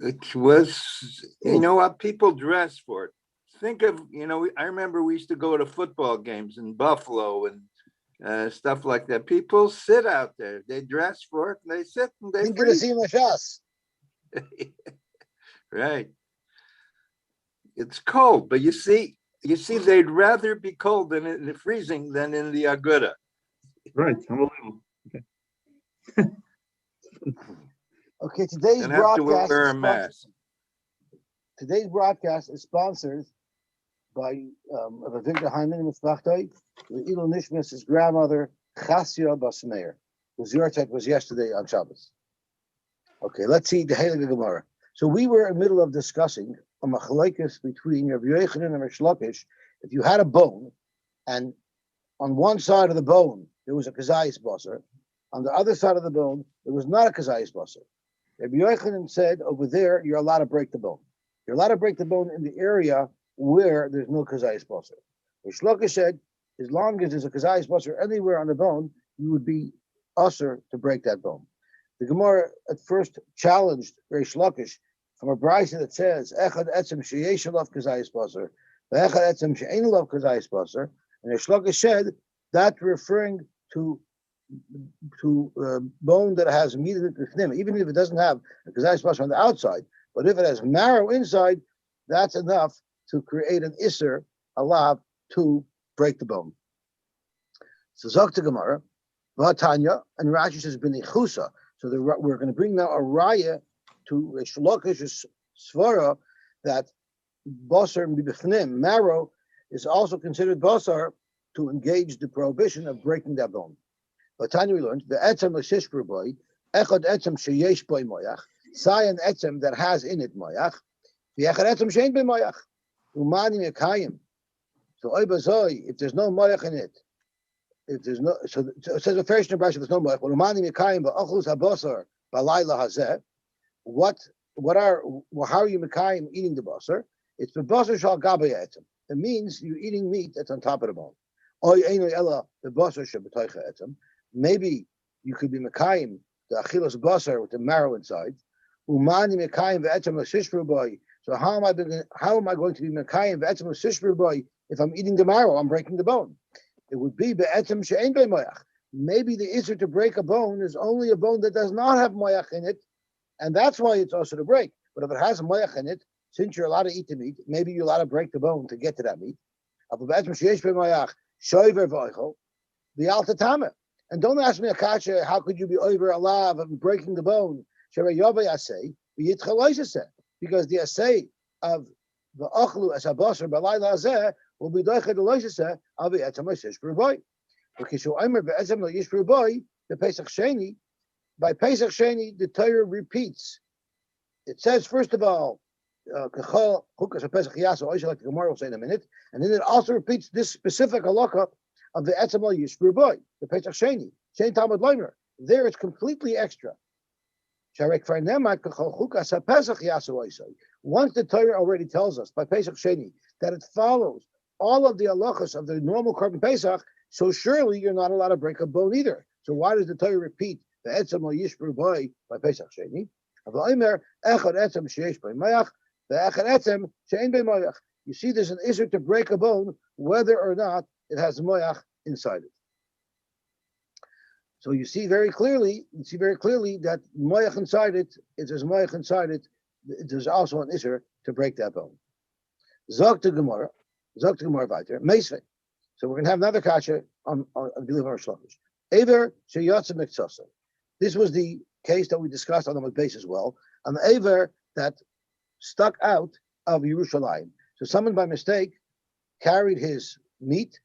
It was, what people dress for it. Think of, I remember we used to go to football games in Buffalo and stuff like that. People sit out there. They dress for it, and they sit and they Think of the freeze. Shas. Right. It's cold, but you see, they'd rather be cold than in the freezing than in the Aguda. Right, unbelievable. Okay. Okay, today's And have to broadcast wear is a mask. Today's broadcast is sponsored by Victor Hyman and Mispachtoi, the Elo Nishmas, his grandmother, Chasya Basmeir, whose Yortek was yesterday on Shabbos. Okay, let's see the Heilige Gemara. So we were in the middle of discussing a machlokes between Rabbi Yochanan and Rish Lakish. If you had a bone, and on one side of the bone there was a kazayis basar, on the other side of the bone there was not a kazayis basar. Rabbi Yochanan said over there you're allowed to break the bone. You're allowed to break the bone in the area where there's no kazayis basar. Rish Lakish said as long as there's a kazayis basar anywhere on the bone, you would be usher to break that bone. The Gemara at first challenged Rish Lakish from a brayso that says Echad etzem sheyesh alav kazayis basar, ve'echad etzem she'ein alav kazayis basar, and Rish Lakish said that referring to bone that has meat in it, even if it doesn't have a kazayis basar on the outside, but if it has marrow inside, that's enough to create an iser alav to break the bone. So Zok Gemara, Vatanya, and Rashi says b'nichusa. So we're going to bring now a raya to Rish Lakish's svara that basar b'bifnim, marrow, is also considered basar to engage the prohibition of breaking that bone. But Tanya we learned the etzem l'shishbur boy, echad etzem sheyesh boy moyach, sayan etzem that has in it moyach, v'echad etzem shein boy moyach, umani mekayim. So oibazoi, if there's no moyach in it, if there's no, so it says a first in Rashi, there's no moyach. Umani mekayim ba'achus habasar b'layla hazeh. How are you mekayim eating the basar? It's the basar shal gabay etzem. It means you're eating meat that's on top of the bone. Maybe you could be mekayim the achilas basar with the marrow inside. Umani mekayim ve'etzem l'shishbur boy. So how am I going to be mekayim ve'etzem l'shishbur boy if I'm eating the marrow? I'm breaking the bone. It would be be'etzem she'ein bei moyach. Maybe the issue to break a bone is only a bone that does not have moyach in it, and that's why it's also to break. But if it has a moyach in it, since you're allowed to eat the meat, maybe you're allowed to break the bone to get to that meat. And don't ask me, Akasha, how could you be over alive and breaking the bone? Because the assay of the achlu as a basar balayla azeh will be doiched loisese avi etzem yishbur boy. Okay, so Aimer be'etzem yishbur boy the Pesach Sheni. By Pesach Sheni, the Torah repeats. It says first of all, Kachal Chukas Pesach Yaso, like the Gemara will say in a minute, and then it also repeats this specific halakha of the etzem yishbur boy, the Pesach Sheni, Shein Talmud Leimer. There it's completely extra. Once the Torah already tells us by Pesach Sheni that it follows all of the halachas of the normal Korban Pesach, so surely you're not allowed to break a bone either. So why does the Torah repeat the etzem yishbur boy by Pesach Sheni? You see, there's an issue to break a bone whether or not it has moyach inside it. So you see very clearly that moyach inside it, if there's moyach inside it, there's also an issue to break that bone. Zok to Gemara weiter, Meisvei. So we're going to have another kasha on believe our shlokish. Aver sheyatsa miktsasa. This was the case that we discussed on the base as well. An aver that stuck out of Yerushalayim. So someone by mistake carried his meat,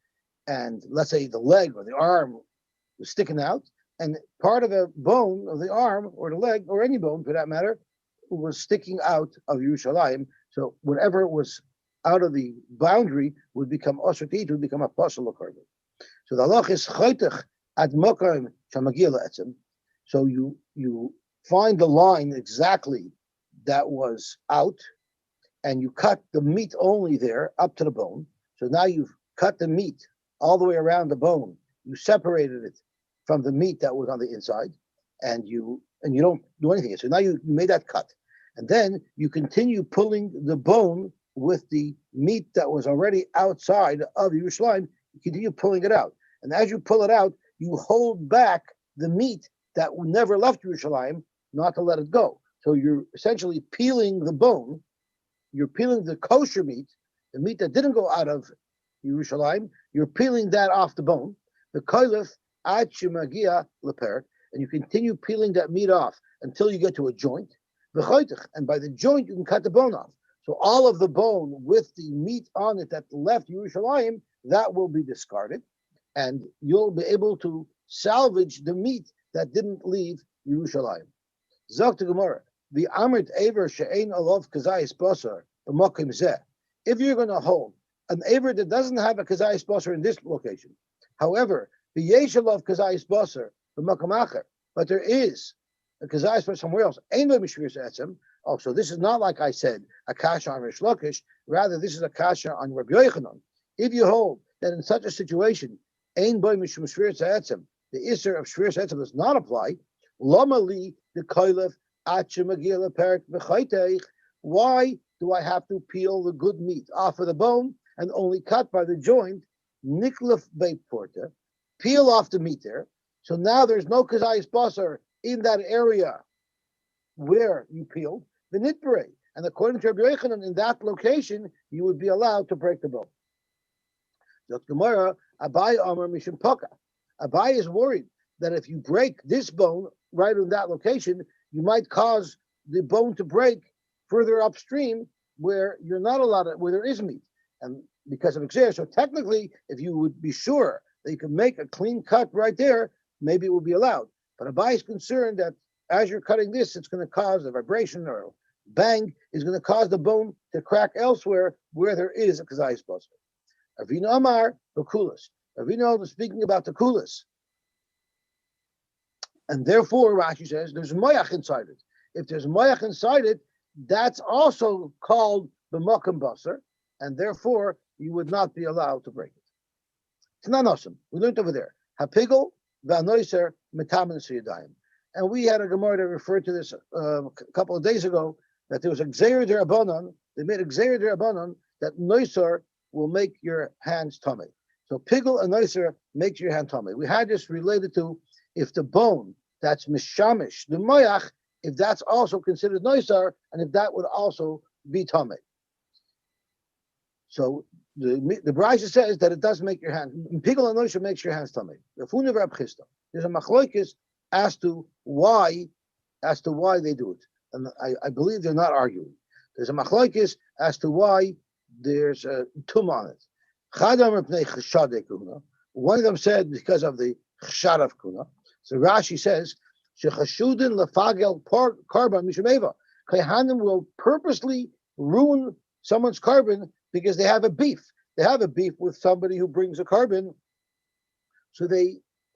and let's say the leg or the arm was sticking out, and part of a bone of the arm or the leg or any bone for that matter was sticking out of Yerushalayim. So whatever was out of the boundary would become osher to eat, would become a pasal korban. So the halach is chaytach ad mokim shamagil etzem. So you find the line exactly that was out, and you cut the meat only there up to the bone. So now you've cut the meat all the way around the bone. You separated it from the meat that was on the inside, and you don't do anything. So now you made that cut, And then you continue pulling the bone with the meat that was already outside of Yerushalayim. You continue pulling it out. And as you pull it out, you hold back the meat that never left Yerushalayim, not to let it go. So you're essentially peeling the bone. You're peeling the kosher meat, the meat that didn't go out of Yerushalayim. You're peeling that off the bone. The koilef ad shemagia leper, and you continue peeling that meat off until you get to a joint. And by the joint, you can cut the bone off. So all of the bone with the meat on it that left Yerushalayim, that will be discarded. And you'll be able to salvage the meat that didn't leave Yerushalayim. Zok to Gemara, the Amrit Aver She'ein Alov Kazayis Basar, B'Mokim Zeh. If you're going to hold an Aver that doesn't have a Kazayis Basar in this location, however, the Yesh Alov Kazayis Basar, B'Mokim Acher, but there is a Kazayis Basar somewhere else, Ein Lo Mishviris Etzem. Also, this is not like I said, a kasha on Rish Lakish, rather this is a kasha on Rabbi Yochanan. If you hold that in such a situation, Ein Boy Mishum Shviris Etzem, the Isser of Shviris Etzem does not apply, Lama Li, the Koilef, Atche Magila Perik B'Chayteich, why do I have to peel the good meat off of the bone and only cut by the joint? Niklef Beit Porta, peel off the meat there. So now there's no Kazayis Basar in that area where you peeled the nitbere. And according to Rabbi Yochanan, in that location, you would be allowed to break the bone. Gemara, Abai Amar Mishim Poka. Abai is worried that if you break this bone right in that location, you might cause the bone to break further upstream where you're not allowed to, where there is meat. And because of Xer, so technically, if you would be sure that you can make a clean cut right there, maybe it would be allowed. But Abai is concerned that as you're cutting this, it's going to cause a vibration or a bang, is going to cause the bone to crack elsewhere where there is a Kazayis Basar. Avinu Amar, the Kulas. Avinu is speaking about the Kulas. And therefore, Rashi says, there's Moyach inside it. If there's Moyach inside it, that's also called the Mokum Basar, and therefore, you would not be allowed to break it. It's not awesome. We learned over there. Hapigel, Vanoiser, Metamin Siyadayim. And we had a Gemara that referred to this a couple of days ago, that there was a Gzeir Derabanan, they made a Gzeir Derabanan that Noisar will make your hands tummy. So Pigel and Noisar makes your hand tummy. We had this related to if the bone that's Mishamish, the Moyach, if that's also considered Noisar, and if that would also be tummy. So the Brisa says that it does make your hand. Pigel and Noisar makes your hands tummy. There's a machloikis as to why they do it, and I believe they're not arguing. There's a machlokes as to why there's a tum on it. One of them said because of the chshad of kuna. So Rashi says shechashudin lefagel karban mishameva. Kohanim will purposely ruin someone's carbon because they have a beef. They have a beef with somebody who brings a carbon, so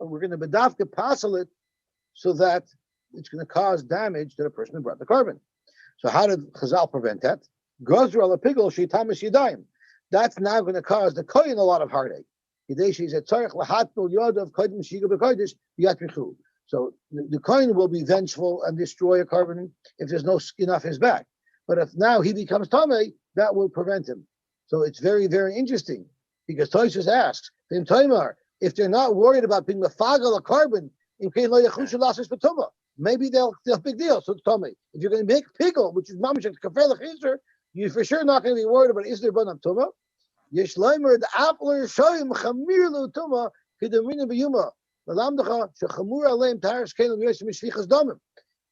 we're going to bedavka passel it, so that it's going to cause damage to the person who brought the carbon. So how did Chazal prevent that? That's now going to cause the kohen a lot of heartache. So the kohen will be vengeful and destroy a carbon if there's no skin off his back. But if now he becomes tamei, that will prevent him. So it's very, very interesting, because Tosfos asks, if they're not worried about being mefagel a carbon, maybe they'll big deal. So tell me, if you're going to make pickle, which is mamish kafer lechizer, you're for sure not going to be worried about is there banam tuma. Yesh leimer the appler shoyim chamir lo tuma kedamina biyuma lalamdacha shechamur aleim taris kelim yosim mishlichas damim.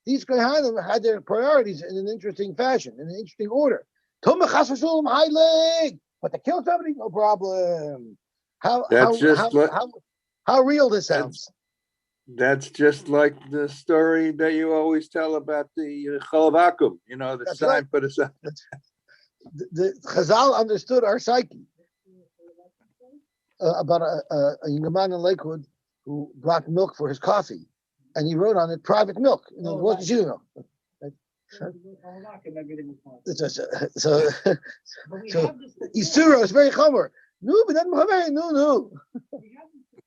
These kohanim had their priorities in an interesting fashion, in an interesting order. Tuma chas v'shulam high leg, but to kill somebody, no problem. How real this sounds. That's just like the story that you always tell about the Chalavakum, the That's sign right. put aside. The Chazal understood our psyche. About a young man in Lakewood who brought milk for his coffee, and he wrote on it private milk. It wasn't you know. So Isura is very chomer. No, but no.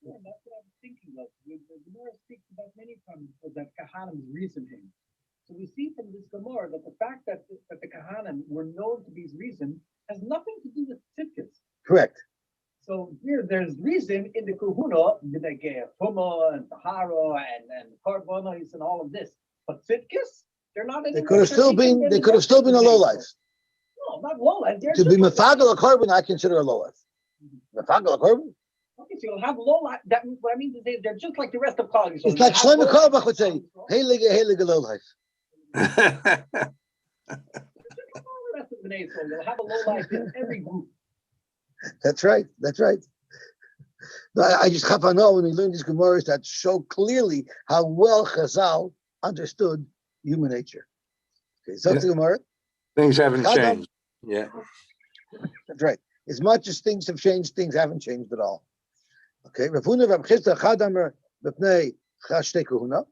That's what I was thinking of. The Gemara speaks about many times that Kahanim reason him. So So we see from this Gemara that the fact that the Kahanim were known to be reason has nothing to do with tzidkas. Correct. So here, there's reason in the Kahuna, the Tuma and Tahara and Karbonos and all of this. But tzidkas, they're not They anymore. could have still been. They could have still been a low life. No, not low life. To be mefagel a carbon, I consider a low life. Mefagel a carbon. Okay, so you'll have low life. That what I mean to say, they're just like the rest of Kali. So It's like Shlomo Korbach would say, heilige low life. Just like all the rest of the Bnei Yisrael, you'll have a low life in every group. That's right. That's right. I just happen to know when we learn these Gemaras that show clearly how well Chazal understood human nature. Okay, so the Gemara. Things haven't changed. Yeah. That's right. As much as things have changed, things haven't changed at all. Okay. Rav Huna Rav Chisda Chad Amar b'pnei Chashtei Kahuna.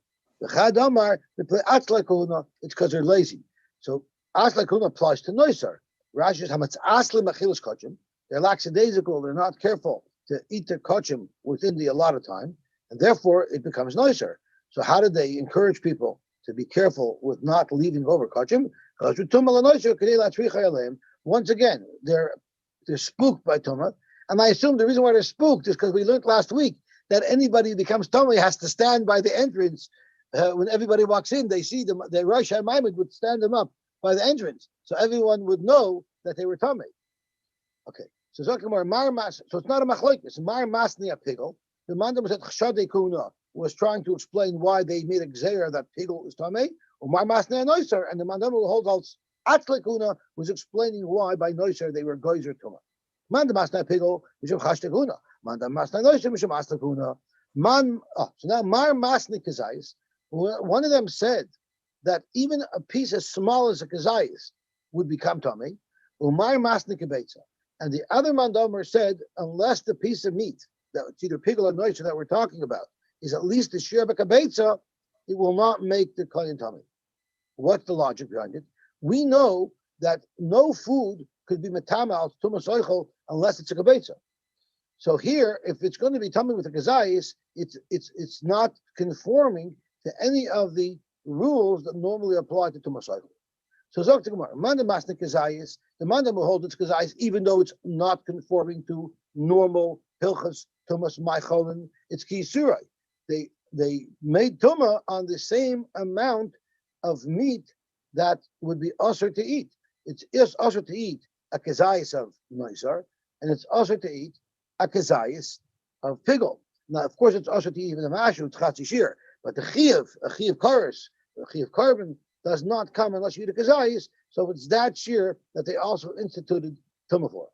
Chad Amar b'pnei Atzla Kahuna. It's because they're lazy. So Atzla Kahuna applies to Noisar. Rashi is Hamatz Asli Machilas Kachim. They're lackadaisical. They're not careful to eat their kachim within the allotted time, and therefore it becomes Noisar. So how did they encourage people to be careful with not leaving over kachim? Once again, they're spooked by Tumah. And I assume the reason why they're spooked is because we learned last week that anybody who becomes Tumah has to stand by the entrance. When everybody walks in, they see them, the Rosh HaMaimed would stand them up by the entrance. So everyone would know that they were Tumah. Okay. So it's not a machlokes. Mar Masni a pigel. The mandam was at Chshadei Kuna was trying to explain why they made a gzeira that pigel is Tameh. Or Mar Masni a Noiser, and the mandam who holds Atzle Kuna was explaining why by Noiser they were Geyser Tuma. Mandam Masni a pigel mishum Chashtei Kuna. Mandam Masni a Noiser mishum Atzle Kuna. So now Mar Masni Kazayis. One of them said that even a piece as small as a kazayis would become Tameh. Umar Masni Kebetza. And the other mandomer said, unless the piece of meat, that it's either pigel or noiser that we're talking about, is at least the shir b'kabetza, it will not make the kohen tummy. What's the logic behind it? We know that no food could be metamal tumas oichel unless it's a kabetza. So here, if it's going to be tummy with a kazayis, it's not conforming to any of the rules that normally apply to tumas oichel. So Zok Gemara, Mandam Masnik Kazayis, the Mandam will hold its Kazayis, even though it's not conforming to normal Hilchas, Tumas, Maicholen, it's Kisurai. They made Tumah on the same amount of meat that would be usher to eat. It's usher to eat a Kazayis of Noisar, and it's usher to eat a Kazayis of Pigel. Now, of course, it's usher to eat even a Mashu, it's Chatzishir, but a Chiev Karis, a Chiev Carbon, does not come unless you eat a kazayis, so it's that shear that they also instituted tumah for.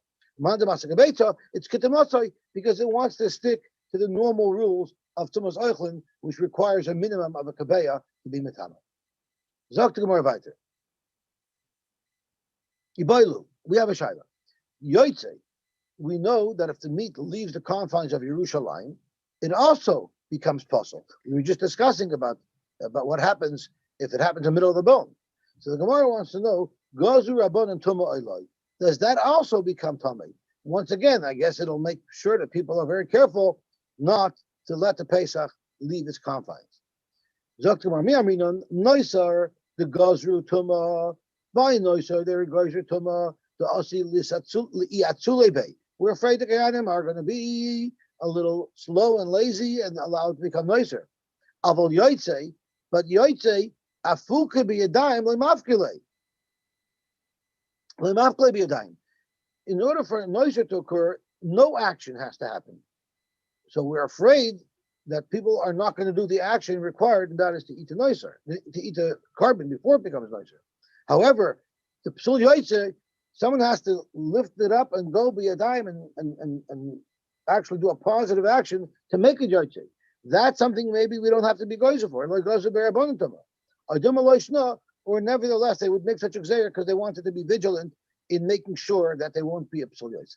It's kitamasai because it wants to stick to the normal rules of tumas oichlin, which requires a minimum of a kabeya to be metama. Zok to Gemara weiter. Ibailu, we have a shayla. Yoytze, we know that if the meat leaves the confines of Yerushalayim, it also becomes puzzle. We were just discussing about what happens if it happens in the middle of the bone. So the Gemara wants to know, Gazu Rabban and Tuma Oilai, does that also become Tamei? Once again, I guess it'll make sure that people are very careful not to let the Pesach leave its confines. Zok Gemara, Mi Aminon, Noisar, the Gazru Tuma, by Noisar, there Gazru Tuma, the Asi Liatzulebe. We're afraid the Kayanim are going to be a little slow and lazy and allowed to become Noisar. Avol Yoitze, but Yoitze, Afu could be a dime, lemafkele be a dime. In order for a noiser to occur, no action has to happen. So we're afraid that people are not going to do the action required, and that is to eat a noiser, to eat a carbon before it becomes noiser. However, the psul yoitze, someone has to lift it up and go be a dime and actually do a positive action to make a yoitze. That's something maybe we don't have to be gozer for. Like gozer berabonantama. Or nevertheless, they would make such a gzeir because they wanted to be vigilant in making sure that they won't be a psul yoitze.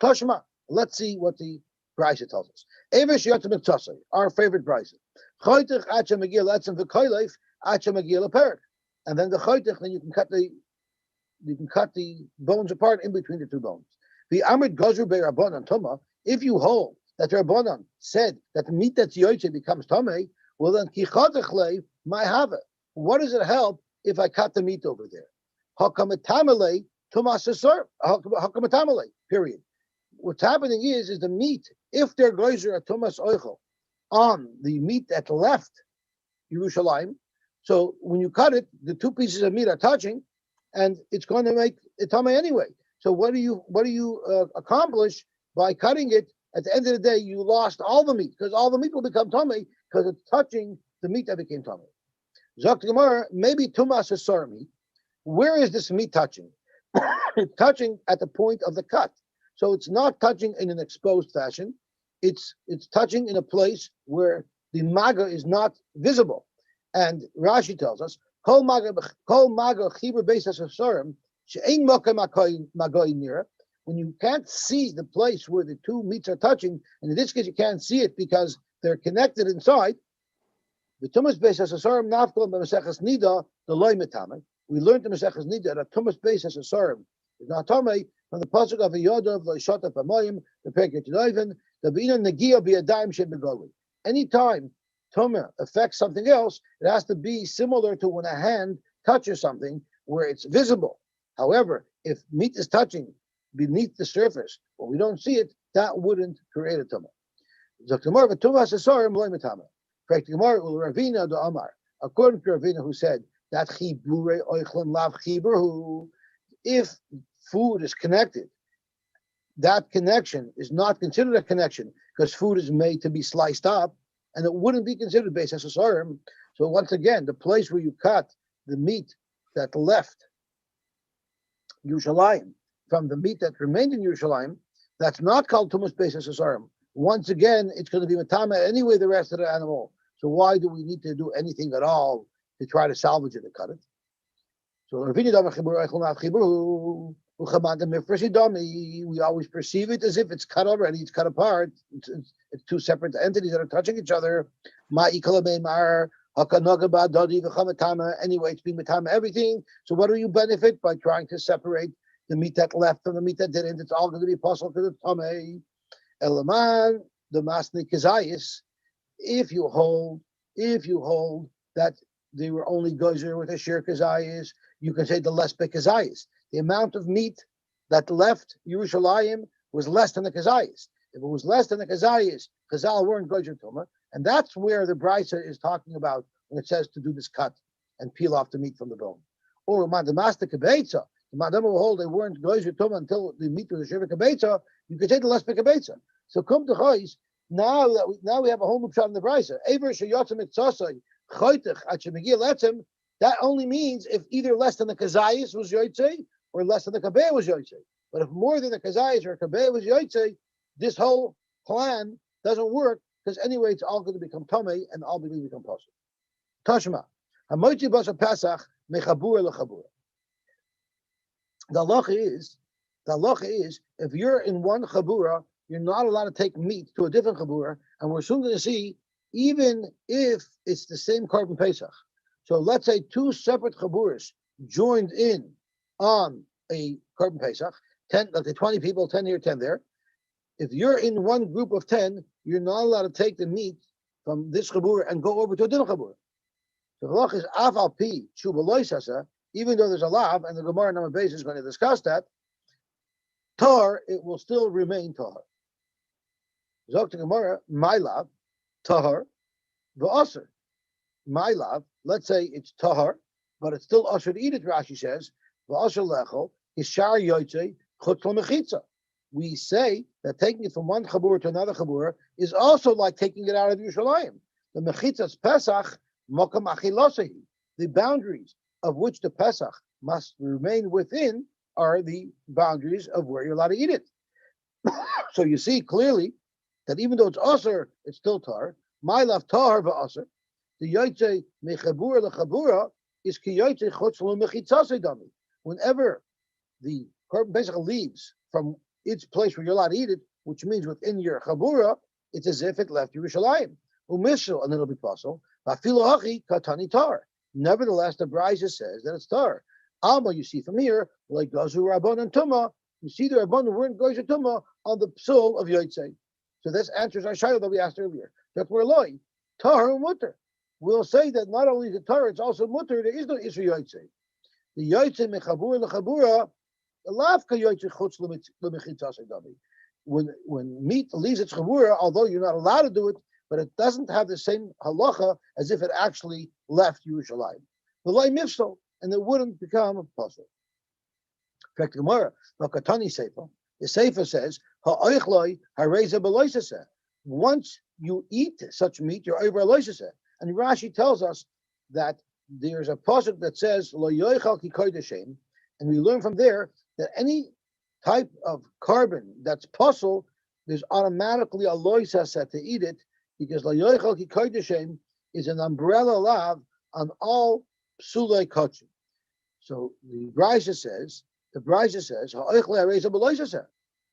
Toshma, let's see what the Brisa tells us. Evish yotzim mitzasei, our favorite Brisa. Choytich acha megil etzem v'koyleif acha megil aperik. And then the choytich, then you can cut the bones apart in between the two bones. The amrit gozer berabon tuma. If you hold that the Rabbanan said that the meat that's yoytze becomes tamei, well then kichotich leiv might have it. What does it help if I cut the meat over there? Hakametamale tumas asar. Hakametamale. Period. What's happening is the meat, if they're geyser at tumas oichel on the meat that left Yerushalayim, so when you cut it, the two pieces of meat are touching, and it's going to make it tame anyway. So what do you accomplish by cutting it? At the end of the day, you lost all the meat, because all the meat will become tame because it's touching the meat that became tame. Zok Gemara, maybe tumas asar meat. Where is this meat touching? It's touching at the point of the cut. So it's not touching in an exposed fashion. It's touching in a place where the maga is not visible. And Rashi tells us, Kol maga chibur beisas asarim she'ein makom magoy nira. When you can't see the place where the two meats are touching, and in this case you can't see it because they're connected inside. The tumas beisas asarim nafkol b'maseches nida the loy metame. We learned in Maseches Nida that tumas beisas asarim is not tame from the pasuk of Yodov loishata pamoyim the perket yinoven the bina negia biyadayim shebegoli. Anytime tumah affects something else, it has to be similar to when a hand touches something where it's visible. However, if meat is touching beneath the surface, or we don't see it, that wouldn't create a tumah. Zaktamar v'tumas asarim loy metame. Practicamar ul Ravina do Amar. According to Ravina, who said that chibure oichlin lav chibur, if food is connected, that connection is not considered a connection because food is made to be sliced up, and it wouldn't be considered beisas asarim. So once again, the place where you cut the meat that left Yerushalayim from the meat that remained in Yerushalayim, that's not called tumas beisas asarim. Once again, it's going to be matama anyway the rest of the animal. So why do we need to do anything at all to try to salvage it and cut it? So we always perceive it as if it's cut already, it's cut apart, it's two separate entities that are touching each other. Anyway, it's being matama everything. So what do you benefit by trying to separate the meat that left from the meat that didn't? It's all going to be possible because it's tame. Elaman, the masni kazayis. If you hold that they were only gozer with a shir kazayis, you can say the less kazayis. The amount of meat that left Yerushalayim was less than the kazayis. If it was less than the kazayis, Chazal weren't gozer tuma, and that's where the brisa is talking about when it says to do this cut and peel off the meat from the bone. Or madamasta kabetza, the madam will hold they weren't gozer tuma until the meat was a shir kabetza. You could say the less kabetza. So come to chois. Now we have a whole new shot in the brisa. That only means if either less than the kazayis was yotzei or less than the kabeh was yotzei. But if more than the kazayis or kabeh was yotzei, this whole plan doesn't work because anyway it's all going to become tomei and all going to become possible. Tashma, hamoitzi basa Pesach mechabura lechabura. The halacha is if you're in one chabura, you're not allowed to take meat to a different chabura, and we're soon going to see, even if it's the same carbon Pesach. So let's say two separate chaburas joined in on a carbon Pesach, 10, let's say 20 people, 10 here, 10 there. If you're in one group of 10, you're not allowed to take the meat from this chabura and go over to a different chabura. So the halach is af al pi shubaloi sasa, even though there's a lav, and the Gemara number base is going to discuss that, tar, it will still remain tar. Zok to Gemara, my lav, tahar, v'aser. My lav, let's say it's tahar, but it's still usher to eat it, Rashi says, v'aser lechol, ishar yotzei, chutz l'mechitza. We say that taking it from one chabur to another chabur is also like taking it out of Yerushalayim. The mechitzas Pesach, mokam achilosehi. The boundaries of which the Pesach must remain within are the boundaries of where you're allowed to eat it. So you see clearly that even though it's aser, it's still tar. My love tar v'aser. The yotzei mechabura lechabura is ki yotzei chutz l'mechitzasei dami. Whenever the korban pesach leaves from its place where you're allowed to eat it, which means within your chabura, it's as if it left Yerushalayim. Umishal, and it'll be possible. V'afilu hachi katani tar. Nevertheless, the brisa says that it's tar. Alma, you see from here, like gazu rabban and tuma, you see the rabban weren't gazu tuma on the psul of yotzei. So this answers our shayla that we asked earlier. That we're loy, tar and mutter. we'll say that not only the Torah, it's also mutter. There is no Isra Yotze. The Yotze mechabura lechabura, the lavka Yotze chutz lemichitzas adami. When meat leaves its chabura, although you're not allowed to do it, but it doesn't have the same halacha as if it actually left Yerushalayim. The loy mifsal, and it wouldn't become a puzzle. In fact, Gemara, Makatani Sefer, the Sefer says, ha'oichloi hareza beloisese. Once you eat such meat, you're over loisese. And Rashi tells us that there's a pasuk that says lo yoichal ki koydeshem, and we learn from there that any type of carbon that's puzzle, there's automatically a loisese to eat it, because lo yoichal ki koydeshem is an umbrella lav on all psulei kachim. So the Brisa says, ha'oichloi hareza beloisese.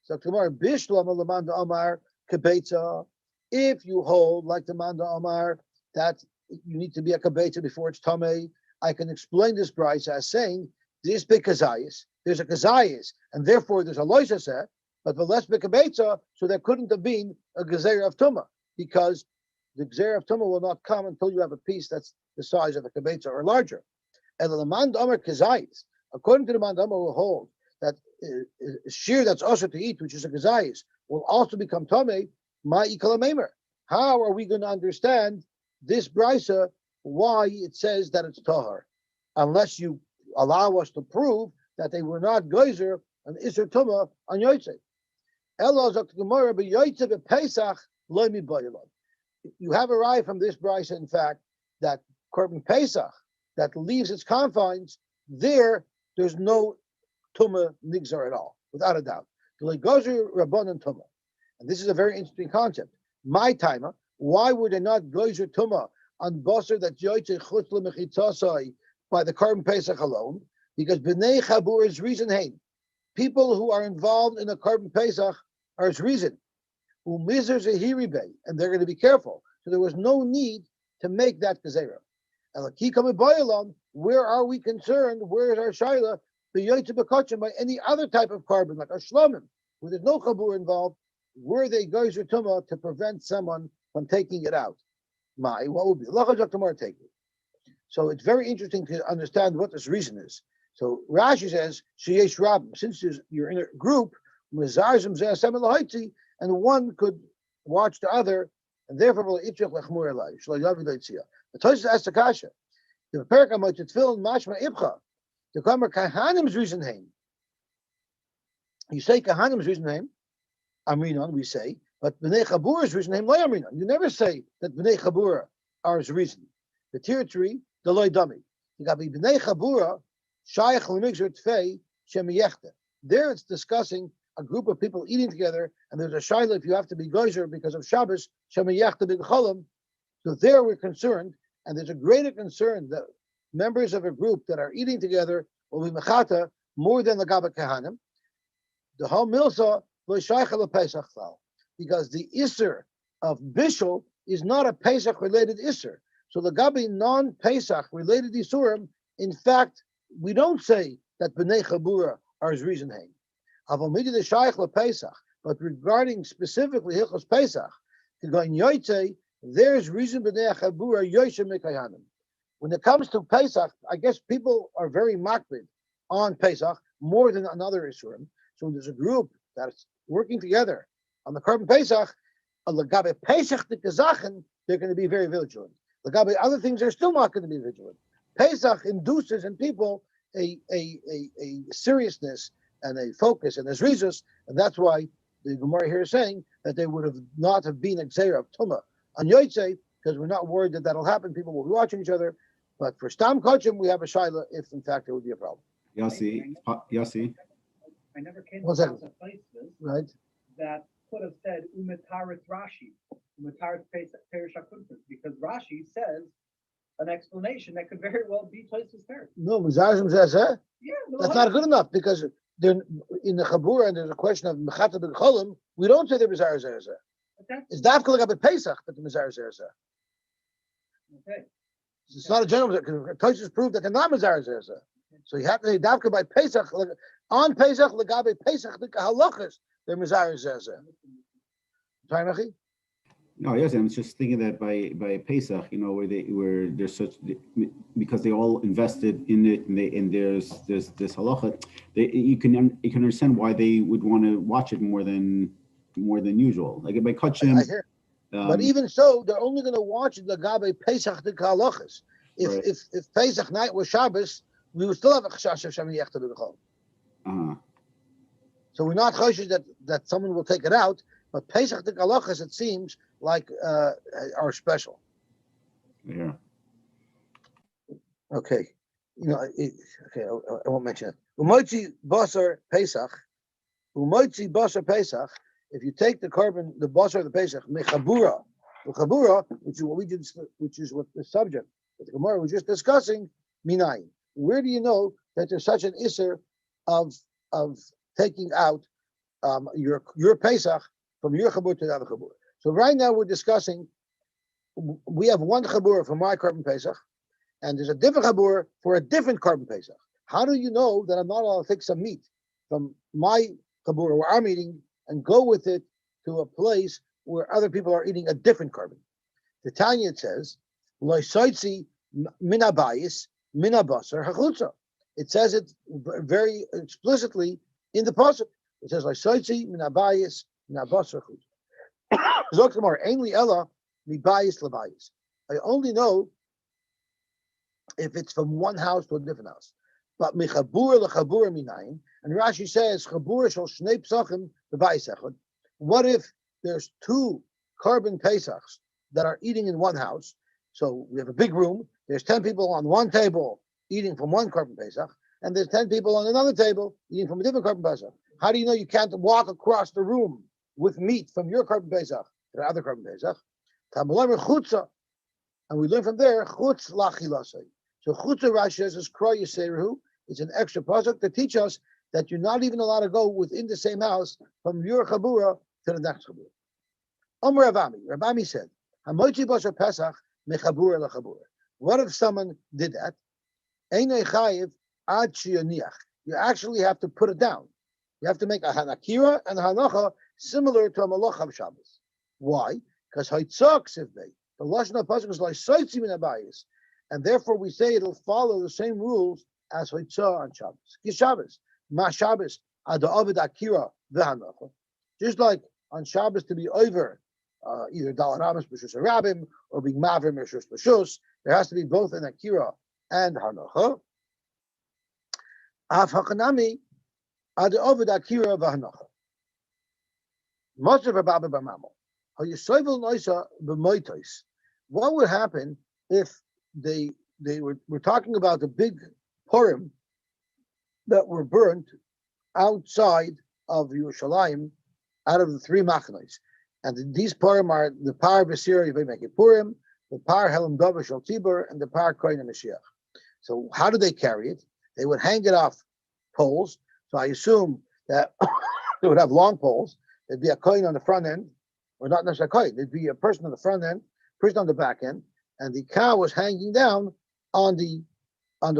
So tomorrow, bishlam lamanda amar kebetza. If you hold like the Manda Amar that you need to be a kabeta before it's tamei, I can explain this Bryce as saying this big kazayis, there's a kazayis, and therefore there's a loisaseh, but the less bekabeta, so there couldn't have been a gezer of tuma, because the gezer of tuma will not come until you have a piece that's the size of a kabeta or larger. And the Manda Amar kazayis, according to the Manda Amar, will hold that shear that's also to eat, which is a kazayis, will also become tamei. How are we going to understand this brisa, why it says that it's tahar, unless you allow us to prove that they were not geyser and iser tuma on yotzei? You have arrived from this brisa, in fact, that korban pesach that leaves its confines, there's no tuma nigzar at all, without a doubt. The geyser rabbanan tuma. And this is a very interesting concept. My timer, why would they not geyser tuma on basar that yoytze chutz lemechitzasai by the korban pesach alone? Because b'nei chabur is reason hain. People who are involved in the korban pesach are its reason. Umizer zehiribe, and they're going to be careful. So there was no need to make that gezerah. And where are we concerned? Where is our shaila? The yoytze b'kachim by any other type of carbon, like a shlomim, where there's no chabur involved. Were they geyser tuma to prevent someone from taking it out? What would be? Take it. So it's very interesting to understand what this reason is. So Rashi says, sheyesh rabim, since you're in a group, and one could watch the other, and therefore the Tosfos asks the kasha. The perkamot to tefillin mashma ibcha. The kamer kahanim's reason hain. You say kahanim's reason hain. Amrinon, we say, but B'nai Chabura's reason name Loy Amrinon. You never say that B'nai Chabura are his reason. The tier 3, the Loy Dami. You got B'nai Chabura, Shayach L'migzor Tfei Shemiyechta. There it's discussing a group of people eating together, and there's a shayla if you have to be geyser because of Shabbos, Shemiyechta B'Cholim. So there we're concerned, and there's a greater concern that members of a group that are eating together will be mechata more than the Gabba Kahanim. The whole milsa, because the Isser of Bishul is not a Pesach related Isser. So the Gabi non-Pesach related Isurim, in fact, we don't say that B'nai Chabura are his reason hain. But regarding specifically Hilchos Pesach, there's reason B'nai Chabura Yoshem Mekayanim. When it comes to Pesach, I guess people are very makbid on Pesach more than another Isurim. So there's a group that's working together on the korban Pesach, Lagabe Pesach the Kazachen, they're going to be very vigilant. Lagabe other things, they're still not going to be vigilant. Pesach induces in people a seriousness and a focus and a zrizus, and that's why the Gemara here is saying that they would have not have been a gzeira of Tumah on Yotzei, because we're not worried that that'll happen. People will be watching each other. But for Stam Kochim, we have a shaila if in fact there would be a problem. Yossi. I never came What's across that? a places Right? that could have said umetaris Rashi, umetaris perish hakuntas, because Rashi says an explanation that could very well be Tosfos Terek. No, Mizazim says, Yeah, that's not good enough, because they're in the Chabura and there's a question of Mechata B'Cholim, we don't say they're Mizar Zerza. It's Dafka L'Gabe Pesach, but the Mizar Zerza. Okay. It's not a general, Tosfos proved that they're not Mizar Zerza. So you have to say Dafka by Pesach, on Pesach, L'Gabe Pesach, the Halachas, they're Mizar Zerza. Sorry, Mechi? No, yes, I'm just thinking that by Pesach, where there's such, because they all invested in it, and there's this halacha, you can understand why they would want to watch it more than usual. Like by I Kachim, hear. But even so, they're only going to watch the Gabe Pesach the Halachas. If right? if Pesach night was Shabbos, we would still have a chashash of Shami Yechta B'Chol. Uh-huh. So we're not choshesh that someone will take it out. But Pesach the Halachas, it seems like are special. Yeah. Okay, okay, I won't mention it. Umoitzi basar Pesach, umoitzi basar Pesach. If you take the basar of the Pesach, mechabura, which is what the subject that the Gemara was just discussing, minayin. Where do you know that there's such an isser of taking out your Pesach from your chabur to the other chabur? So right now we're discussing. We have one chabur for my carbon Pesach, and there's a different chabur for a different carbon Pesach. How do you know that I'm not allowed to take some meat from my chabur where I'm eating and go with it to a place where other people are eating a different carbon? The Tanya, it says, "Loisoitzi mina bayis mina basar hachutza." It says it very explicitly in the pasuk. It says, "Loisoitzi mina bayis mina basar hachutza." Zok Gemara, "Ainli ella mi bayis lebayis." I only know if it's from one house to a different house. But mechabura lechabura minayin, and Rashi says chabura shel shnei psachim bebayis echad. What if there's two carbon pesachs that are eating in one house? So we have a big room. There's 10 people on one table eating from one carbon pesach, and there's 10 people on another table eating from a different carbon pesach. How do you know you can't walk across the room with meat from your carbon pesach to the other carbon pesach? Tamulamer chutza, and we learn from there chutz lachilasei. So chutza Rashi says is kra yiseruhu. It's an extra pasuk to teach us that you're not even allowed to go within the same house from your chabura to the next chabura. Amar Rabami said, "Hamochi basar Pesach mechabura lechabura." What if someone did that? Einei chayiv ad sheyaniach. You actually have to put it down. You have to make a hanakira and a hanacha similar to a malach of Shabbos. Why? Because haitzak sivbei. The lashon of pasuk is like soitzi min abayis, and therefore we say it'll follow the same rules as haitzah on Shabbos. Ki Shabbos, ma Shabbos ad ovid akira v'hanacha. Just like on Shabbos to be over either Dalar Amos B'Shus Rabim or being Mavrim B'Shus B'Shus, there has to be both an Akira and Hanacha. Af Hakanami Ad Ovid Akira V'Hanacha. Mosav Rabbi B'Mamel. How you soivel noisa b'moitos. What would happen if they were talking about the big Purim that were burnt outside of Yerushalayim, out of the three machnos, and these Purim are the Par B'Sir Yevei Purim, the Par Helam Dover Shel Tibur, and the Par Kohen Mashiach. So how do they carry it? They would hang it off poles. So I assume that they would have long poles. There'd be a Kohen on the front end, or not necessarily a Kohen. There'd be a person on the front end, person on the back end, and the cow was hanging down on the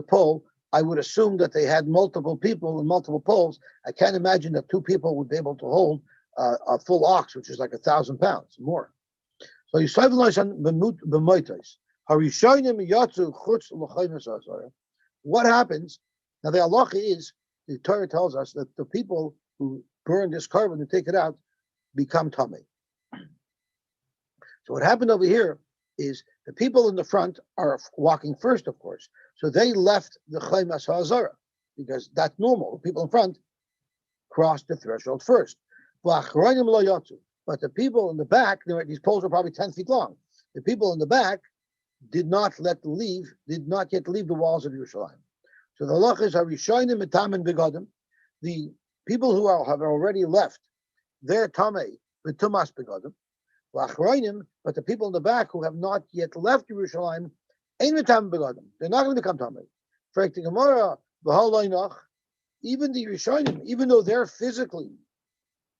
pole. I would assume that they had multiple people and multiple poles. I can't imagine that two people would be able to hold a full ox, which is like 1,000 pounds more. So you say what happens? Now the halacha is, the Torah tells us that the people who burn this carbon and take it out become tamei. So what happened over here is the people in the front are walking first, of course. So they left the Chaymas HaZara because that's normal. The people in front crossed the threshold first. But the people in the back, these poles are probably 10 feet long. The people in the back did not yet leave the walls of Yerushalayim. So the halachas are Rishonim Metamin Begadim. The people who have already left, their tamei B'tumas Begadim. But the people in the back who have not yet left Yerushalayim, Ein Metamin Begadim. They're not going to become tamei. Frek Gemara, B'halaynach, even the Rishonim, even though they're physically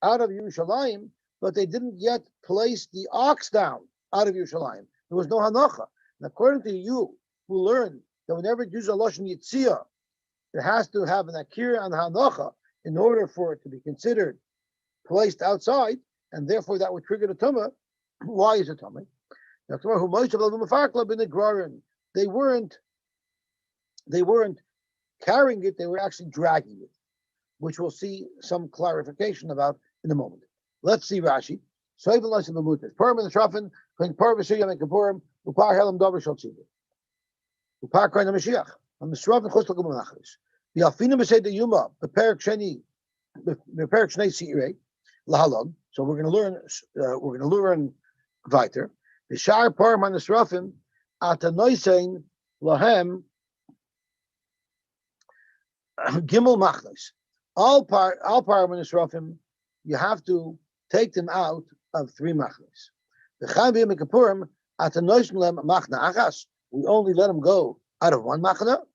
out of Yerushalayim, but they didn't yet place the ox down out of Yerushalayim. There was no hanacha. And according to you, who learned that whenever it uses a lashon yitzia, it has to have an akira and hanacha in order for it to be considered placed outside, and therefore that would trigger the tumah. Why is it tummy? They weren't carrying it, they were actually dragging it, which we'll see some clarification about in a moment. Let's see Rashi. Purim and the Shafin, Purim V'Shiyam and Kippurim, Upar Helam Dover Shaltziva. Upar Koyin HaMashiach. And the Shafin Chus L'Gum Nachris. The Alfina B'Sei the Yuma, the Perik Sheni, the Perik Shnei Seirei, Lahalon. So we're going to learn weiter. The Shar Purim and the Shafin, Atanoisein Lahem Gimel Machlis. All Purim and the Shafin, you have to take them out of 3 machnas. The Chavim and Kippurim atanoishim lem machna achas. We only let them go out of 1 machna.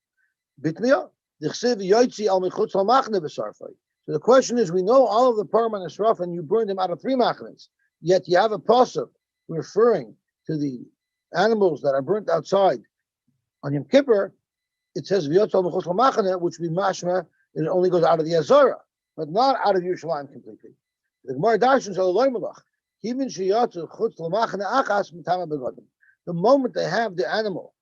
Bitmiya dichsev yoytzi al michutz al machna b'sarfay. So the question is, we know all of the Purim and the Sraf, and you burned them out of 3 machnas. Yet you have a pasuk referring to the animals that are burnt outside on Yom Kippur. It says v'yotzi al michutz al machna, which we mashma, it only goes out of the Azara, but not out of Yerushalayim completely. The Gemara Darshans are the Malach. The moment they have the animal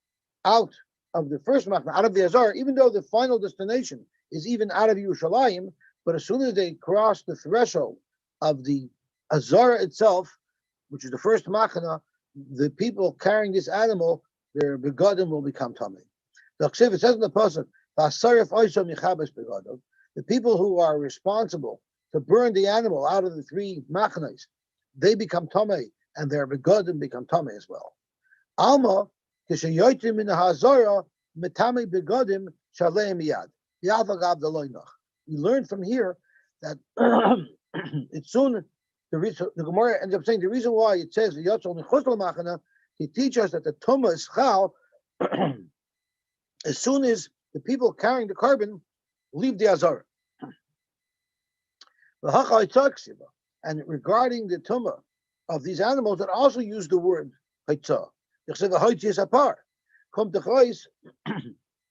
out of the first machna, out of the Azar, even though the final destination is even out of Yerushalayim, but as soon as they cross the threshold of the Azar itself, which is the first machna, the people carrying this animal, their begadim will become tamei. The Chsiv, it says in the pasuk, the people who are responsible to burn the animal out of the 3 machnas, they become tamei, and their begadim become tamei as well. Alma kishayotim in the hazara metame begadim shaleim yad yavagav deloinach. We learn from here that it's soon the Gemara ends up saying the reason why it says yotzol nechusol machana to teach us that the tumah is chal as soon as the people carrying the carbon leave the azara. And regarding the tumah of these animals that also use the word haitzah,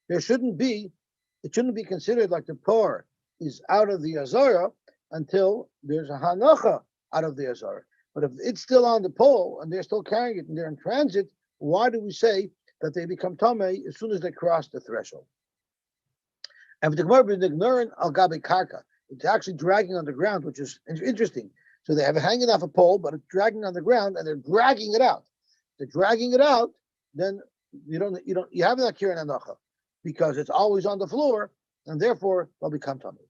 there shouldn't be, it shouldn't be considered like the par is out of the azara until there's a hanacha out of the azara. But if it's still on the pole and they're still carrying it and they're in transit, why do we say that they become tamei as soon as they cross the threshold? And for the Gemara, ignorant al gabi karka, it's actually dragging on the ground, which is interesting. So they have it hanging off a pole, but it's dragging on the ground, and they're dragging it out. They're dragging it out, then you have that kirin anacha because it's always on the floor, and therefore they'll become tamei.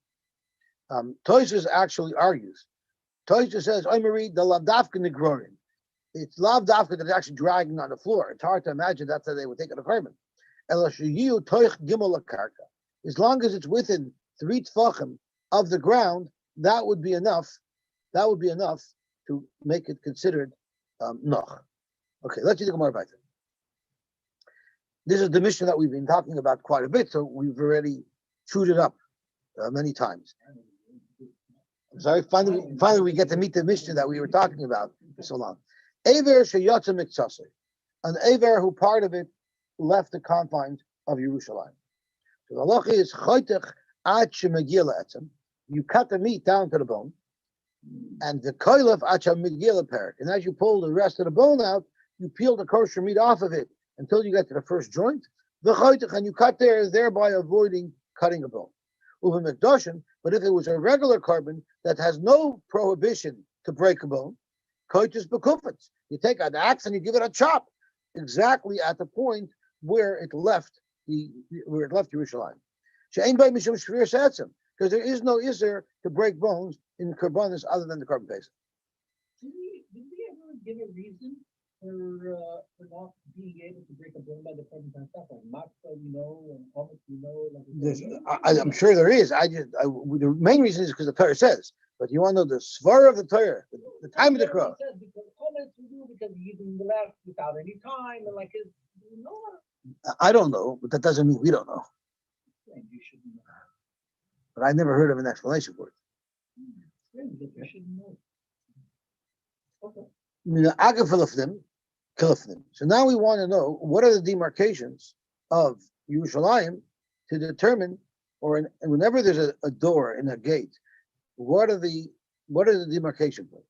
Tosfos actually argues. Tosfos says, "I'm read the lavdafka negrorin." It's lavdafka that's actually dragging on the floor. It's hard to imagine that's how they would take it a carbon. Elashiyu toich gimel karka. As long as it's within 3 tfachim of the ground, that would be enough. That would be enough to make it considered noch. Okay, let's see the Gemara weiter. This is the mission that we've been talking about quite a bit, so we've already chewed it up many times. I'm sorry, finally we get to meet the mission that we were talking about for so long. Aver sheyatza miktsasei, an aver who part of it left the confines of Yerushalayim. So the halacha is chaytech ad shemagila etzem. You cut the meat down to the bone, and the koilef ad shemagila perik. And as you pull the rest of the bone out, you peel the kosher meat off of it until you get to the first joint. The chaytech, and you cut there, thereby avoiding cutting a bone. Uva mikdoshin, but if it was a regular carbon that has no prohibition to break a bone, koitus bekufetz. You take an axe and you give it a chop, exactly at the point where it left Yerushalayim. Because there is no iser to break bones in karbanis other than the carbon paste. Did we ever give a reason for not being able to break a bone by the carbon paste stuff like matzah, and hummus, like I'm sure there is. The main reason is because the Torah says. But you want to know the svar of the Torah, the time of the cross. Because hummus we do because he's in the left without any time, and I don't know, but that doesn't mean we don't know. You should know. But I never heard of an explanation for it. You should know. Okay. So now we want to know what are the demarcations of Yerushalayim to determine, or whenever there's a door in a gate, what are the demarcation points?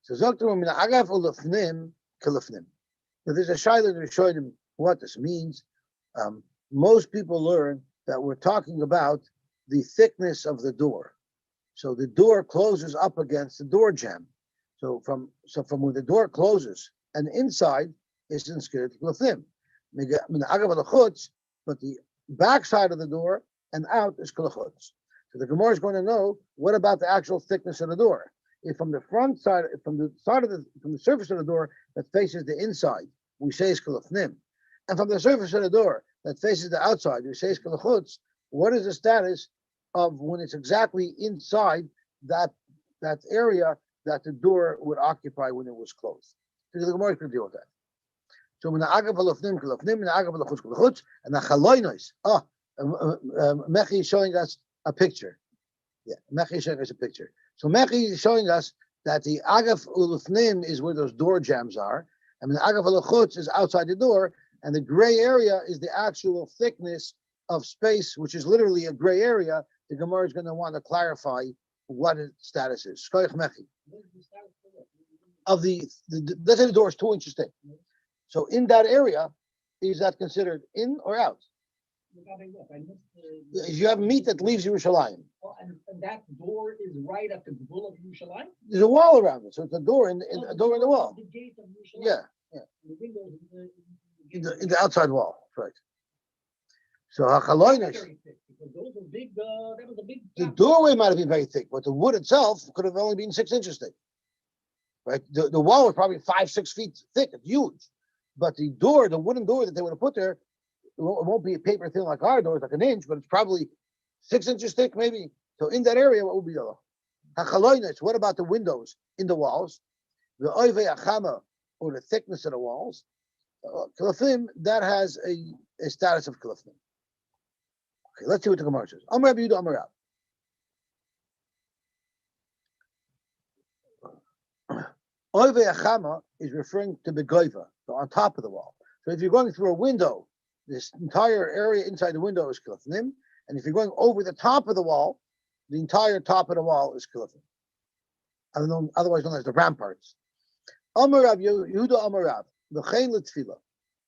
So Zokter min Agav ulefnim kilefnim. Now there's a shayla that showed him what this means. Most people learn that we're talking about the thickness of the door. So the door closes up against the door jamb. So from when the door closes and inside is in skirt kilefnim. But the back side of the door and out is kilachutz. So the Gemara is going to know what about the actual thickness of the door. If from the front side, from the surface of the door that faces the inside, we say it's kilachnim, and from the surface of the door that faces the outside, we say it's kilachutz. What is the status of when it's exactly inside that area that the door would occupy when it was closed? So the Gemara is going to deal with that. So when the agav halofnim kalofnim, and the agav halachutz kalachutz, and the chaloinos. Mechi is showing us a picture. Yeah, Mechi is showing us a picture. So Mechi is showing us that the agav ulufnim is where those door jambs are, and the agav halachutz is outside the door, and the gray area is the actual thickness of space, which is literally a gray area. The Gemara is going to want to clarify what its status is. Shkoich Mechi. Of let's say the door is 2 inches thick. So in that area, is that considered in or out? If you have meat that leaves Yerushalayim. Oh, and that door is right at the gvul of Yerushalayim? There's a wall around it, so it's a door a door in the wall. The gate of Yerushalayim. Yeah. The windows In the outside wall, right. So hachaloinos. Those are big. That was a big. The doorway might have been very thick, but the wood itself could have only been 6 inches thick. Right? The wall was probably 5-6 feet thick. It's huge. But the door, the wooden door that they would have put there, it won't be a paper thin like our door, it's like an inch, but it's probably 6 inches thick, maybe. So in that area, what would be the hachaloinos? What about the windows in the walls? The oive achama, or the thickness of the walls. Kilafim, that has a status of kilafim. Okay, let's see what the Gemara says. Amar Rabbi Yehuda Amar Rab. Oive achama is referring to begoiva, so on top of the wall. So if you're going through a window, this entire area inside the window is kilafim, and if you're going over the top of the wall, the entire top of the wall is kilafim. Otherwise known as the ramparts. Amar Rab Yehuda Amar Rab, v'chein l'tfila,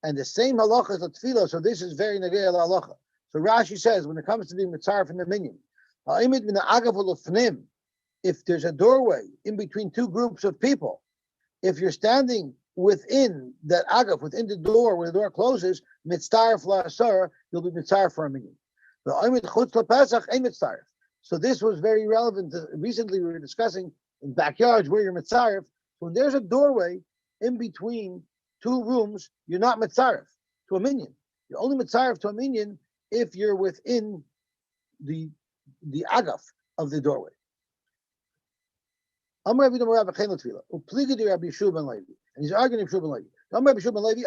and the same halacha as l'tfila. So this is very negei halacha. So Rashi says when it comes to being mitzaref from the minyan, if there's a doorway in between two groups of people, if you're standing within that agav, within the door, where the door closes, mitzaref la'asar, you'll be mitzaref for a minyan. So this was very relevant. Recently we were discussing in backyards where you're mitzaref. When there's a doorway in between two rooms, you're not mitzaref to a minyan. You're only mitzaref to a minyan if you're within the agaf of the doorway. And he's arguing with Shub ben Levi.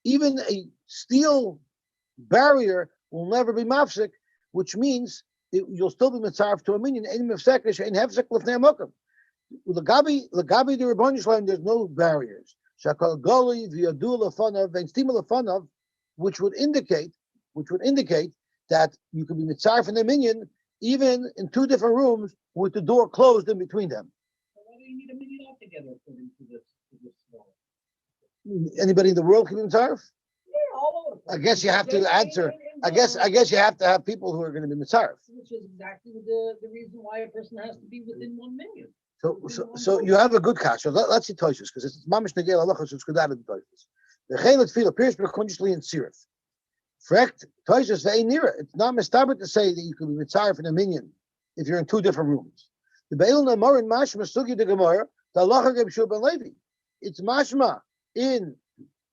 Even a steel barrier will never be mafsek, which means you'll still be mitzaref to a minyan. Lagabi the Rebbeinu Shalom, there's no barriers. Shakal Goli v'yadu lefanav v'enstima lefanav, which would indicate that you could be mitzaref in the minyan even in two different rooms with the door closed in between them. So why do you need a minyan altogether according to this law? Anybody in the world can be mitzaref? Yeah, all over. I guess you have to answer. I guess you have to have people who are going to be mitzaref. Which is exactly the reason why a person has to be within 1 minyan. So you have a good catch. So let's see Toshus, because it's mamish negel halacha, so it's good out of the Toshus. The chelet feel appears consciously in sirif. Frekt Toshus very near it. It's not mistaber to say that you can be mitzaref in a minyan if you're in two different rooms. The Beil Namor in Mashma Sugi the Gemara, the halacha Reb Shua ben Levi. It's Mashma in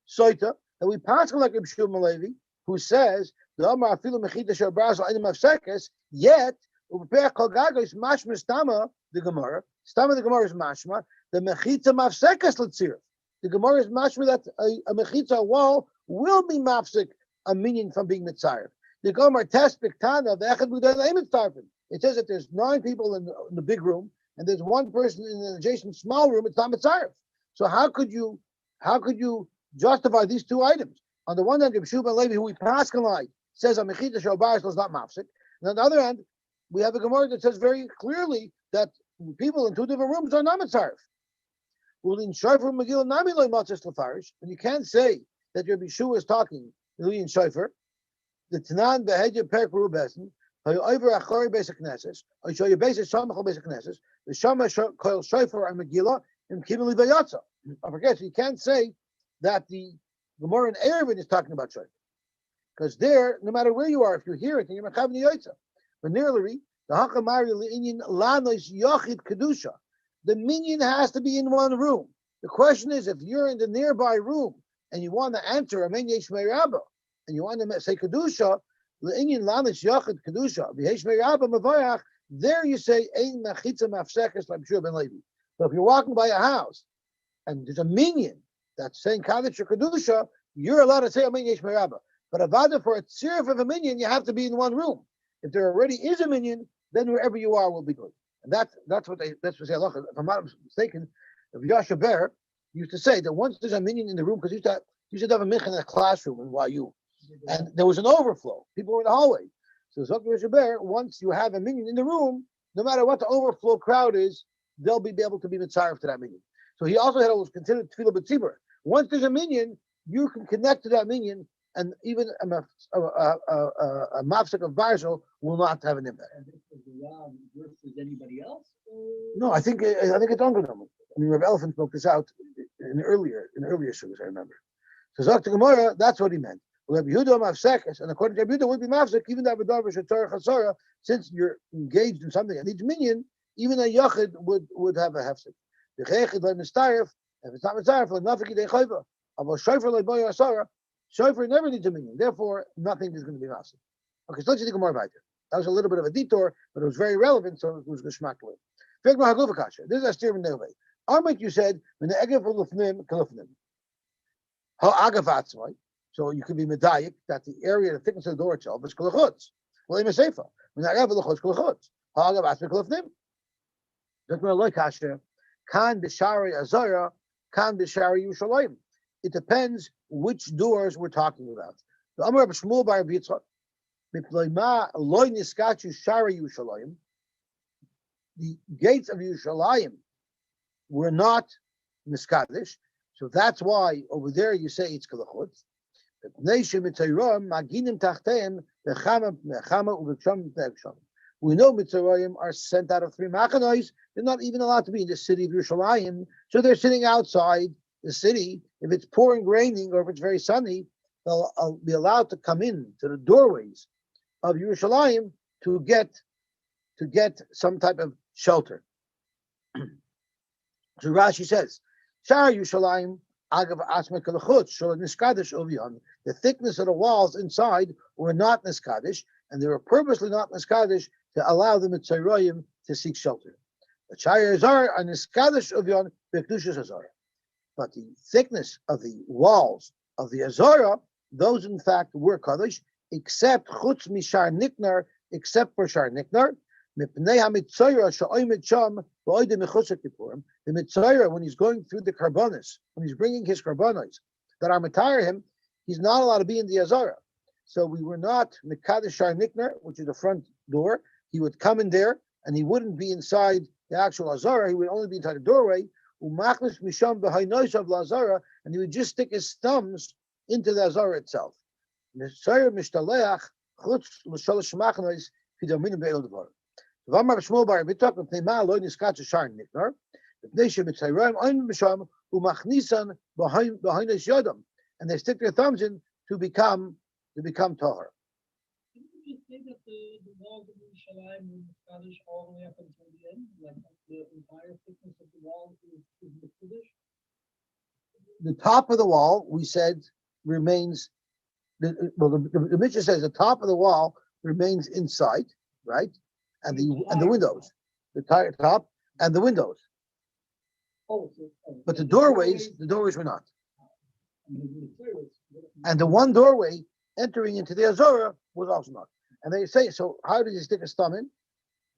Soita that we pass like Reb Shua ben Levi, who says the Amar afilu mechita shabras a'inim afsekes, yet u'bepeach kol gagos Mashma stama the Gemara. Stama the Gemara is mashma. The mechitza mafsekas l'tzirif. The Gemara is mashma that a mechitza wall will be mafsek a minyan from being mitzaref. The Gemara test biktana v'echad b'gdei le'emet tarfin. It says that there's 9 people in the big room and there's 1 person in an adjacent small room. It's not mitzaref. So how could you justify these 2 items? On the one hand, Reb Shua ben Levi, who we paskalai, says a mechitza shel baris is not mafsek, and on the other hand, we have a Gemara that says very clearly that people in two different rooms are not mitzaref. And you can't say that your Bishua is talking to Lee and Shofar. The Tanan Behedya Perk Rubesin, over Achori Basic Knesses, I show you basic Shamachal Basic Knesses, the Shama Koil Shofar and Megillah, and Kibali Bayatza. I forget, so you can't say that the Gemara in Erevin is talking about Shofar. Because there, no matter where you are, if you hear it, you're Mechav Niyotza. But nearly, the Hakamari Le'inyin Lanos Yochid Kedusha. The minyan has to be in one room. The question is, if you're in the nearby room and you want to enter a Yesh Meirabba, and you want to say Kedusha, Le'inyin Lanos Yochid Kedusha, V'yesh Meirabba Mavayach, there you say, Ein Machitza Mafsekes L'Bshua Ben Levi. So if you're walking by a house and there's a minyan that's saying Kaddish or Kedusha, you're allowed to say Amen Yesh Meirabba. But avada for a tzirif of a minyan, you have to be in one room. If there already is a minyan, then wherever you are will be good. And that's what they say. If I'm not mistaken, if Yasha Ber used to say that once there's a minyan in the room, because you should have a minyan in a classroom in YU, and there was an overflow. People were in the hallway. So Zok Yasha Ber, once you have a minyan in the room, no matter what the overflow crowd is, they'll be able to be mitzaref to that minyan. So he also had always considered tefillah b'tzibur. Once there's a minyan, you can connect to that minyan. And even a mafsek of Barzel will not have an impact. Versus anybody else? No, I think it's ongoing. I mean, Rabbi Elephant spoke this out in earlier shows, I remember. So Zok Gemara, that's what he meant. Rabbi Yehuda mafsekes, and according to Rabbi Yehuda, would be mafsek even that Chasara, since you're engaged in something and needs minyan, even a yachid would have a hefsek. The chaychid like mistarif, if it's not mistarif, like nafiki de chayva, about shofar like boy asara. Shofar never needs a minyan, therefore nothing is going to be massive. Okay, so let's think more about it. That was a little bit of a detour, but it was very relevant, so it was geschmack to it. This is a steering way. Armit, you said, so you could be medayik that the area, the thickness of the door itself is kolachutz. Well, in Mesefa, when I have the kolachutz, ha'agav atzmai kolafnim. That's where like kasher, kan b'shari azara, kan b'shari Yerushalayim. It depends which doors we're talking about. The Amar of Shmuel bar Yitzchak, the gates of Yerushalayim were not niskadish, so that's why over there you say it's kalachutz. We know Mitzrayim are sent out of 3 machanois. They're not even allowed to be in the city of Yerushalayim, so they're sitting outside the city. If it's pouring, raining, or if it's very sunny, they'll be allowed to come in to the doorways of Yerushalayim to get some type of shelter. So Rashi says, Shar Yerushalayim agav asma kalachutz shel niskadish ovion. The thickness of the walls inside were not niskadish, and they were purposely not niskadish to allow the Mitzrayim to seek shelter. The Shayar Azar are niskadish ovion bekedushas Azar. But the thickness of the walls of the Azara, those in fact were kaddish, except chutz mishar niknar, except for shar niknar. The Mitzrayim, when he's going through the karbonis, when he's bringing his karbonis that are matire him, he's not allowed to be in the Azara. So we were not mekadesh shar niknar, which is the front door. He would come in there, and he wouldn't be inside the actual Azara. He would only be inside the doorway. And he would just stick his thumbs into the Azara itself. And they stick their thumbs in to become tahor. Didn't you say that the walls of Yerushalayim were Mekadosh all the way up until the end? Like the entire thickness of the wall is Mekadosh? The top of the wall, we said, remains. The Mishnah says the top of the wall remains inside, right? And the windows, the top and the windows. But the doorways were not. And the one doorway entering into the Azara was also not. And they say, so how did he stick his thumb in?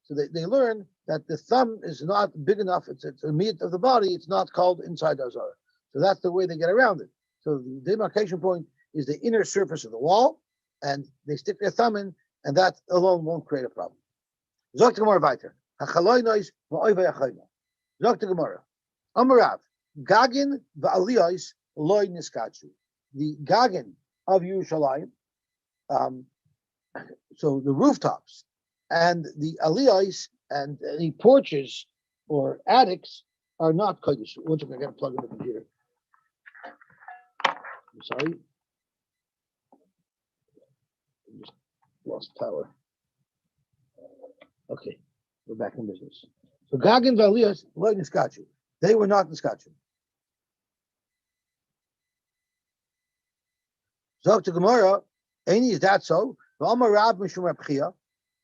So they learn that the thumb is not big enough. It's a meat of the body. It's not called inside the Azara. So that's the way they get around it. So the demarcation point is the inner surface of the wall, and they stick their thumb in, and that alone won't create a problem. Zok the Gemara weiter. Hachaloinois va'oivei achoyma. Zok the Gemara. Amarav. Gagin va'aliyos loy niskachu. The Gagin of Yerushalayim, so the rooftops and the aliyos and any porches or attics are not kodesh. One second, I got to plug in the computer. I'm sorry. I just lost power. Okay, we're back in business. So Gagin v'aliyos loy niskachu. They were not niskachu. Zok to Gemara, any is that so? V'amar mishum Rabchia,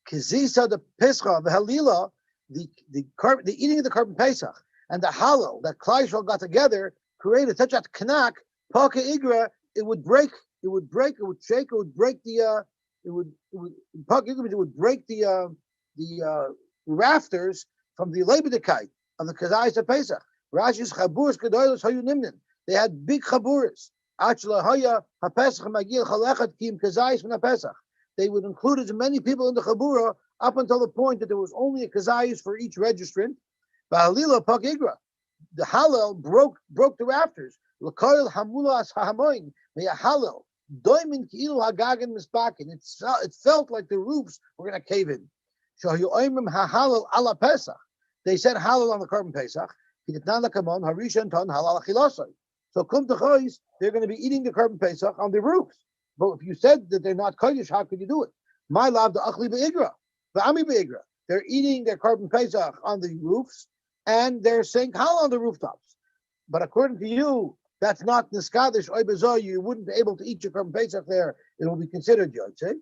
kizisa the Pescha v'halila, the eating of the Korban Pesach and the Halal that Klal Yisrael got together created such a knack, Paka Igra, it would shake, it would break the rafters from the Leibedekite of the Kazayis of Pesach. Rashi's Chaburas Gedolos Hayu Nimnin. They had big Chaburas. They would include as many people in the Chabura up until the point that there was only a kazayis for each registrant. The Hallel broke the rafters. It felt like the roofs were going to cave in. They said Hallel on the Korban Pesach. So come to Chayis, they're going to be eating the Korban Pesach on the roofs. But if you said that they're not Kodesh, how could you do it? My love, the Achli Be'igra, the Ami Be'igra. They're eating their Korban Pesach on the roofs, and they're saying Hal on the rooftops. But according to you, that's not Niskadish or Bezoy. You wouldn't be able to eat your Korban Pesach there. It will be considered Yotzei.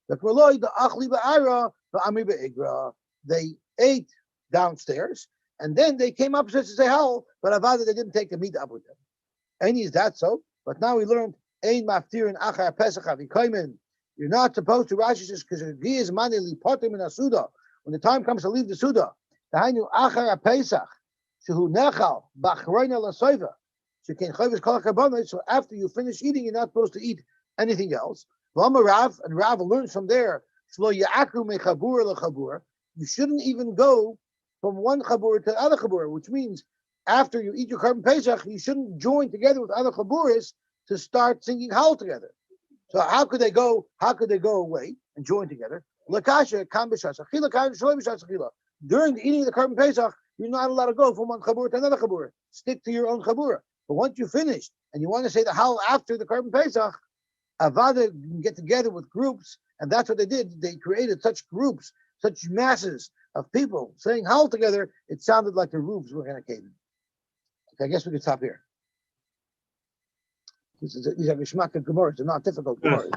The Achli Be'ira, the Ami Be'igra. They ate downstairs, and then they came up to say Hal, but Avada, they didn't take the meat up with them. Any is that so? But now we learned Ein Maftirin Achar Pesach Avikoimen. You're not supposed to. Rashi says because he is manili potim in a suda. When the time comes to leave the suda, Tahainu Achar Pesach Shehu Nechal Bachroina Lasoiva Shekin Chavis Kol Karbonos. So after you finish eating, you're not supposed to eat anything else. V'Amar Rav, and Rav learns from there. Shlo Ya'akru Mechabura LaChabura. You shouldn't even go from one chabura to the other chabura, which means after you eat your Korban Pesach, you shouldn't join together with other chaburas to start singing Hal together. So how could they go away and join together? During the eating of the Korban Pesach, you're not allowed to go from one chabura to another chabura. Stick to your own chabura. But once you finish and you want to say the Hal after the Korban Pesach, Avada can get together with groups, and that's what they did. They created such groups, such masses of people saying Hal together. It sounded like the roofs were going to cave in. I guess we could stop here. These are Geshmak and Gemara. They're not difficult Gemara.